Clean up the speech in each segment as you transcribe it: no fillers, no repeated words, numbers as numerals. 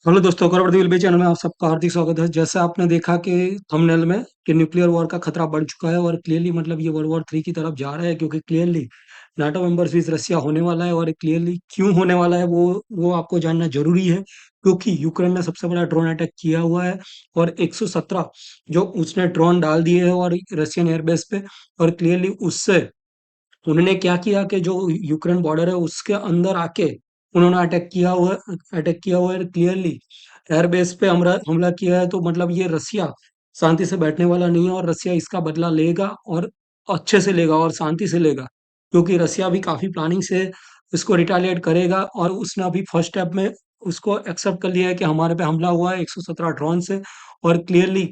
Hello दोस्तों, गौरव वर्दी channel में आप सबका हार्दिक स्वागत है। जैसे आपने देखा कि थंबनेल में कि न्यूक्लियर वॉर का खतरा बढ़ चुका है और क्लियरली मतलब ये वर्ल्ड वॉर 3 की तरफ जा रहा है, क्योंकि clearly NATO members with Russia होने वाला है। और क्लियरली क्यों होने वाला है वो आपको जानना जरूरी है, क्योंकि यूक्रेन ने सबसे बड़ा ड्रोन अटैक किया हुआ है और 117 जो उसने ड्रोन डाल दिए हैं और रशियन एयरबेस पे। और क्लियरली उससे उन्होंने क्या किया कि जो यूक्रेन बॉर्डर है उसके अंदर आके उन्होंने अटैक किया हुआ है क्लियरली। एयरबेस पे हमला हमला किया है, तो मतलब ये रसिया शांति से बैठने वाला नहीं है और रसिया इसका बदला लेगा और अच्छे से लेगा और शांति से लेगा, क्योंकि रसिया भी काफी प्लानिंग से इसको रिटालिएट करेगा। और उसने अभी फर्स्ट स्टेप में उसको एक्सेप्ट कर लिया है कि हमारे पे हमला हुआ है 117 ड्रोन से। और क्लियरली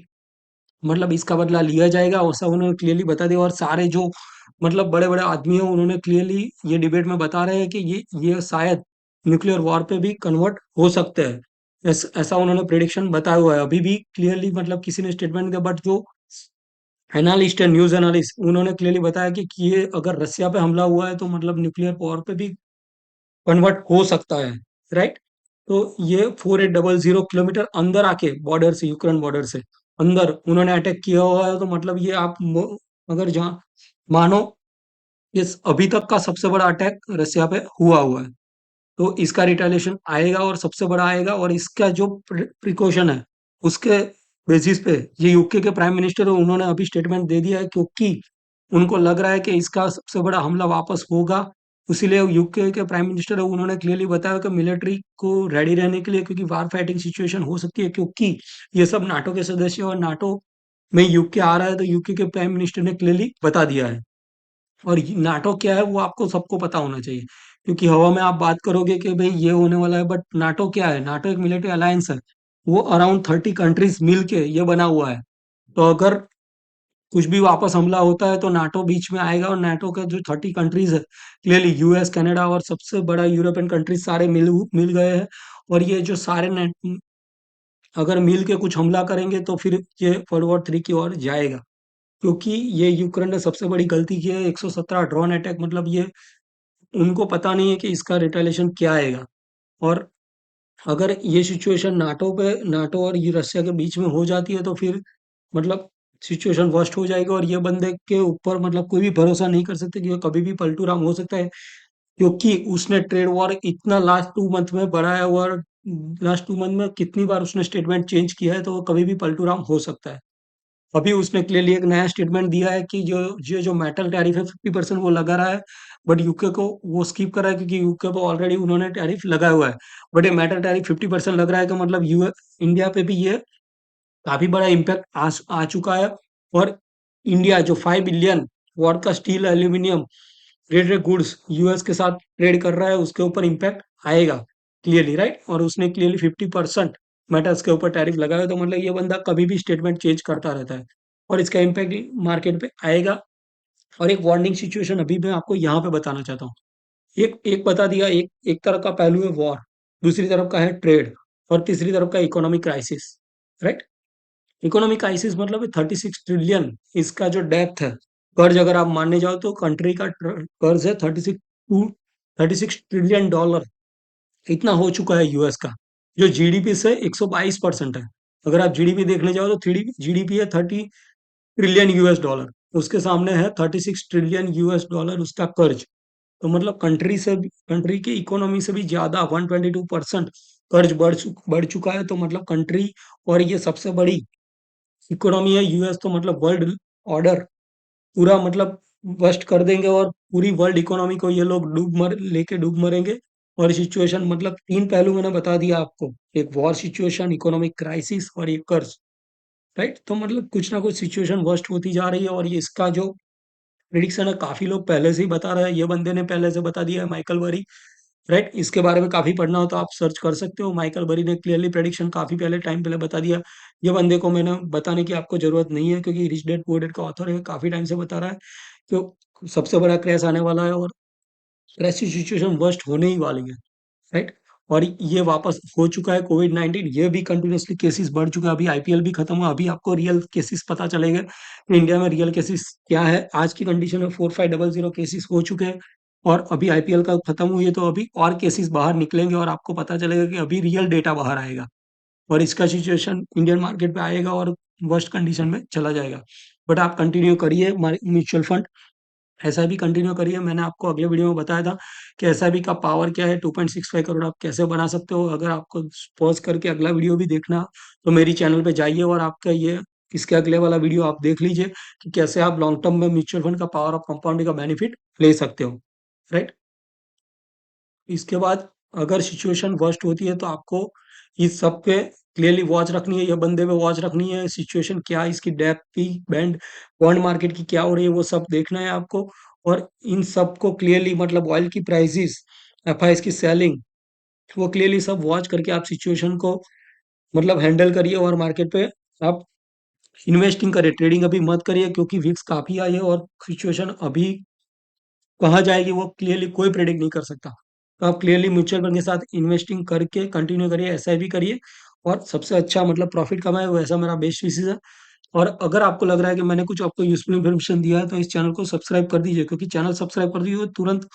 मतलब इसका बदला लिया जाएगा, ऐसा उन्होंने क्लियरली बता दिया। और सारे जो मतलब बड़े-बड़े आदमी हैं, उन्होंने क्लियरली ये डिबेट में बता रहे हैं कि ये शायद न्यूक्लियर वॉर पे भी कन्वर्ट हो सकते हैं। ऐसा उन्होंने प्रेडिक्शन बताया हुआ है। अभी भी क्लियरली मतलब किसी ने स्टेटमेंट दिया, बट जो एनालिस्ट है, न्यूज़ एनालिस्ट, उन्होंने क्लियरली बताया कि ये अगर रसिया पे हमला हुआ है तो मतलब न्यूक्लियर वॉर पे भी कन्वर्ट हो सकता है, राइट? तो ये 4800 किलोमीटर अंदर आके बॉर्डर से, यूक्रेन बॉर्डर से अंदर उन्होंने अटैक किया हुआ है। तो मतलब ये अगर जहाँ मानो इस अभी तक का सबसे बड़ा अटैक रसिया पे हुआ है, तो इसका रिटेलिएशन आएगा और सबसे बड़ा आएगा। और इसका जो प्रिकॉशन है उसके बेसिस पे ये यूके के प्राइम मिनिस्टर है, उन्होंने अभी स्टेटमेंट दे दिया है, क्योंकि उनको लग रहा है कि इसका सबसे बड़ा हमला वापस होगा। इसीलिए यूके के प्राइम मिनिस्टर है, उन्होंने क्लियरली बताया कि मिलिट्री को रेडी रहने के लिए, क्योंकि वार फाइटिंग सिचुएशन हो सकती है, क्योंकि ये सब नाटो के सदस्य हैं और नाटो में यूके आ रहा है। तो यूके के प्राइम मिनिस्टर ने क्लियरली बता दिया है। और नाटो क्या है वो आपको सबको पता होना चाहिए, क्योंकि हवा में आप बात करोगे कि भाई ये होने वाला है, बट नाटो क्या है? नाटो एक मिलिट्री अलायंस है। वो अराउंड 30 कंट्रीज मिल के ये बना हुआ है। तो अगर कुछ भी वापस हमला होता है तो नाटो बीच में आएगा, और नाटो का जो 30 कंट्रीज है, क्लियरली यूएस, कनाडा और सबसे बड़ा यूरोपियन कंट्रीज सारे मिल गए हैं। और ये जो सारे अगर मिल के कुछ हमला करेंगे तो फिर ये वर्ल्ड वॉर 3 की ओर जाएगा, क्योंकि ये यूक्रेन ने सबसे बड़ी गलती की है। 117 ड्रोन अटैक, मतलब ये उनको पता नहीं है कि इसका रिटेलिएशन क्या आएगा। और अगर ये सिचुएशन नाटो और ये रशिया के बीच में हो जाती है, तो फिर मतलब सिचुएशन वर्स्ट हो जाएगी। और ये बंदे के ऊपर मतलब कोई भी भरोसा नहीं कर सकते कि ये कभी भी पलटू राम हो सकता है, क्योंकि उसने ट्रेड वॉर इतना लास्ट 2 मंथ में बढ़ाया हुआ, और लास्ट 2 मंथ में कितनी बार उसने स्टेटमेंट चेंज किया है, तो वो कभी भी पलटू राम हो सकता है। अभी उसने क्लियरली एक नया स्टेटमेंट दिया है कि जो मेटल टैरिफ है 50% वो लगा रहा है, बट यूके को वो स्किप कर रहा है, क्योंकि यूके को ऑलरेडी उन्होंने टैरिफ लगाया हुआ है। बट ये मेटल टैरिफ 50% लग रहा है कि मतलब इंडिया पे भी ये काफी बड़ा इम्पैक्ट आ चुका है। और इंडिया जो 5 बिलियन वर्थ का steel aluminium traded goods US के साथ ट्रेड कर रहा है, उसके ऊपर इम्पैक्ट आएगा क्लियरली, राइट? और उसने क्लियरली 50% मेटल्स के ऊपर टैरिफ लगाया, तो मतलब ये बंदा कभी भी स्टेटमेंट चेंज करता रहता है और इसका इम्पैक्ट मार्केट पे आएगा। और एक वार्निंग सिचुएशन अभी मैं आपको यहाँ पे बताना चाहता हूँ। एक एक बता दिया, एक एक तरफ का पहलू है वॉर, दूसरी तरफ का है ट्रेड, और तीसरी तरफ का economic crisis, right? Economic crisis मतलब 36 ट्रिलियन इसका जो डेप्थ है, कर्ज अगर आप मानने जाओ तो कंट्री का कर्ज है 36 ट्रिलियन डॉलर, इतना हो चुका है यूएस का, जो जीडीपी से 122% है। अगर आप जीडीपी देखने जाओ तो थ्री जीडीपी है 30 ट्रिलियन यूएस डॉलर, उसके सामने है 36 ट्रिलियन यूएस डॉलर उसका कर्ज। तो मतलब कंट्री की इकोनॉमी से भी ज्यादा 122% कर्ज बढ़ चुका है। तो मतलब कंट्री, और ये सबसे बड़ी इकोनॉमी है यूएस, तो मतलब वर्ल्ड ऑर्डर पूरा मतलब बस्ट कर देंगे, और पूरी वर्ल्ड इकोनॉमी को ये लोग डूब मरेंगे। और सिचुएशन मतलब 3 पहलू मैंने बता दिया आपको, एक वॉर सिचुएशन, इकोनॉमिक क्राइसिस और एक कर्ज, राइट? तो मतलब कुछ ना कुछ सिचुएशन वर्स्ट होती जा रही है। और ये इसका जो प्रिडिक्शन है काफी लोग पहले से ही बता रहे हैं, ये बंदे ने पहले से बता दिया है, माइकल बरी, राइट? इसके बारे में काफी पढ़ना हो तो आप सर्च कर सकते हो। माइकल बरी ने क्लियरली प्रेडिक्शन काफी पहले टाइम पहले बता दिया। ये बंदे को मैंने बताने की आपको जरूरत नहीं है, क्योंकि रिच डैड पुअर डैड का ऑथर है, काफी टाइम से बता रहा है कि सबसे बड़ा क्रैश आने वाला है और क्रैश की सिचुएशन वर्स्ट होने ही वाली है, राइट? और ये वापस हो चुका है कोविड-19, ये भी कंटिन्यूअसली केसेस बढ़ चुका है। अभी आईपीएल भी खत्म हुआ, अभी आपको रियल केसेस पता चलेंगे कि इंडिया में रियल केसेस क्या है। आज की कंडीशन में 4500 केसेस हो चुके हैं, और अभी आईपीएल का खत्म हुई है, तो अभी और केसेस बाहर निकलेंगे और आपको पता चलेगा कि अभी रियल डेटा बाहर आएगा। और इसका सिचुएशन इंडियन मार्केट पे आएगा और वर्स्ट कंडीशन में चला जाएगा। बट आप कंटिन्यू करिए म्यूचुअल फंड, एसआईपी कंटिन्यू करिए। मैंने आपको अगले वीडियो में बताया था कि एसआईपी का पावर क्या है, 2.65 करोड़ आप कैसे बना सकते हो। अगर आपको पॉज करके अगला वीडियो भी देखना तो मेरी चैनल पे जाइए और आपका ये इसके अगले वाला वीडियो आप देख लीजिए कि कैसे आप लॉन्ग टर्म में म्यूचुअल फंड का पावर ऑफ कंपाउंडिंग का बेनिफिट ले सकते हो, राइट। इसके बाद अगर सिचुएशन वर्स्ट होती है तो आपको इस सब पे क्लियरली वॉच रखनी है, या बंदे पे वॉच रखनी है, सिचुएशन क्या है, इसकी डेप्थ की बैंड बॉन्ड मार्केट की क्या हो रही है, वो सब देखना है आपको। और इन सब को क्लियरली मतलब ऑयल की प्राइसेस, एफआईएस की सेलिंग, वो क्लियरली सब वॉच करके आप सिचुएशन को मतलब हैंडल करिए और मार्केट पे आप इन्वेस्टिंग करिए। ट्रेडिंग अभी मत करिए क्योंकि विक्स काफी आई है और सिचुएशन अभी कहाँ जाएगी वो क्लियरली कोई प्रेडिक्ट नहीं कर सकता। तो आप क्लियरली म्यूचुअल फंड के साथ इन्वेस्टिंग करके कंटिन्यू करिए, एसआईपी करिए और सबसे अच्छा मतलब प्रॉफिट कमाए, वैसा मेरा बेस्ट विशेष है। और अगर आपको लग रहा है कि मैंने कुछ आपको यूजफुल इन्फॉर्मेशन दिया है तो इस चैनल को सब्सक्राइब कर दीजिए, क्योंकि चैनल सब्सक्राइब कर दीजिए तो तुरंत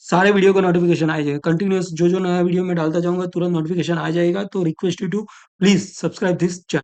सारे वीडियो का नोटिफिकेशन आ जाएगा। कंटिन्यूस जो जो नया वीडियो मैं डालता जाऊंगा तुरंत नोटिफिकेशन आ जाएगा। तो request you to please subscribe this channel.